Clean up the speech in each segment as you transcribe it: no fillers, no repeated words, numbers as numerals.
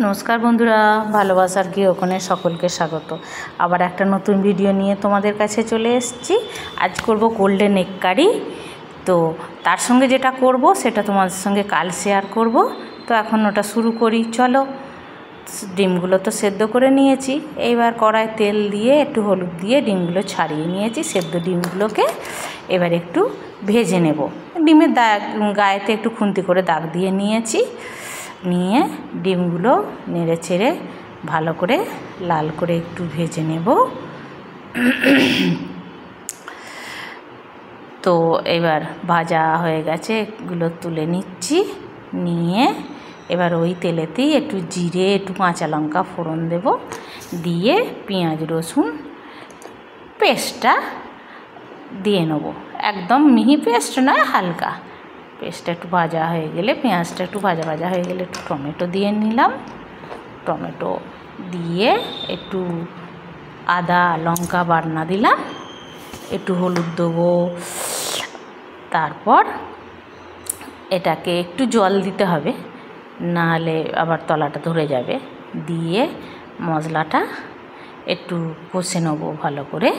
নমস্কার বন্ধুরা, ভালোবাসার গৃহকোণে সকলকে স্বাগত। আবার একটা নতুন ভিডিও নিয়ে তোমাদের কাছে চলে এসেছি। আজ করব গোল্ডেন এগ কারি। তো তার সঙ্গে যেটা করব সেটা তোমাদের সঙ্গে কাল শেয়ার করব। তো এখন ওটা শুরু করি, চলো। ডিমগুলো তো সেদ্ধ করে নিয়েছি। এইবার কড়ায় তেল দিয়ে একটু হলুদ দিয়ে ডিমগুলো ছাড়িয়ে নিয়েছি। সেদ্ধ ডিমগুলোকে এবার একটু ভেজে নেব। ডিমের গায়েতে একটু খুন্তি করে দাগ দিয়ে নিয়েছি। নিয়ে ডিমগুলো নেড়ে চেড়ে ভালো করে লাল করে একটু ভেজে নেব। তো এবার ভাজা হয়ে গেছে, এগুলো তুলে নিচ্ছি। নিয়ে এবার ওই তেলেতেই একটু জিরে, একটু কাঁচা লঙ্কা ফোড়ন দেব। দিয়ে পেঁয়াজ রসুন পেস্টটা দিয়ে নেব। একদম মিহি পেস্ট নয়, হালকা পেস্টটা একটু ভাজা হয়ে গেলে, পেঁয়াজটা একটু ভাজা ভাজা হয়ে গেলে একটু টমেটো দিয়ে নিলাম। টমেটো দিয়ে একটু আদা লঙ্কা বাটনা দিলাম, একটু হলুদ দেবো। তারপর এটাকে একটু জল দিতে হবে, নাহলে আবার তলাটা ধরে যাবে। দিয়ে মশলাটা একটু কষে নেবো ভালো করে।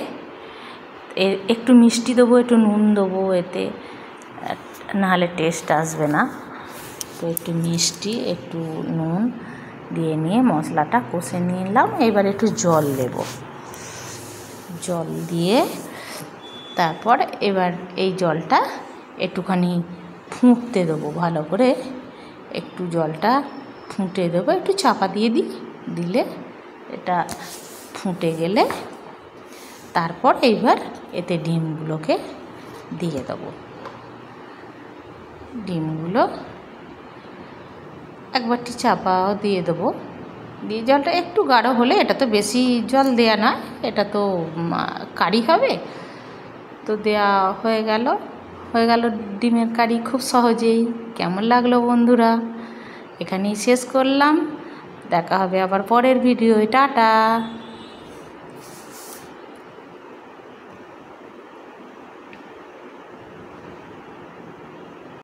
একটু মিষ্টি দেবো, একটু নুন দেবো, এতে নাহলে টেস্ট আসবে না। তো একটু মিষ্টি একটু নুন দিয়ে নিয়ে মশলাটা কষে নিলাম। এবার একটু জল দেব। জল দিয়ে তারপর এবার এই জলটা একটুখানি ফুটতে দেবো ভালো করে। একটু জলটা ফুটে দেবো, একটু চাপা দিয়ে দিলে এটা ফুটে গেলে তারপর এইবার এতে ডিমগুলোকে দিয়ে দেবো। ডিমগুলো একবারটি চাপাও দিয়ে দেবো। দিয়ে জলটা একটু গাঢ় হলে, এটা তো বেশি জল দেয়া না, এটা তো কারি হবে, তো দেয়া হয়ে গেল ডিমের কারি খুব সহজেই। কেমন লাগলো বন্ধুরা? এখানেই শেষ করলাম। দেখা হবে আবার পরের ভিডিও। টাটা।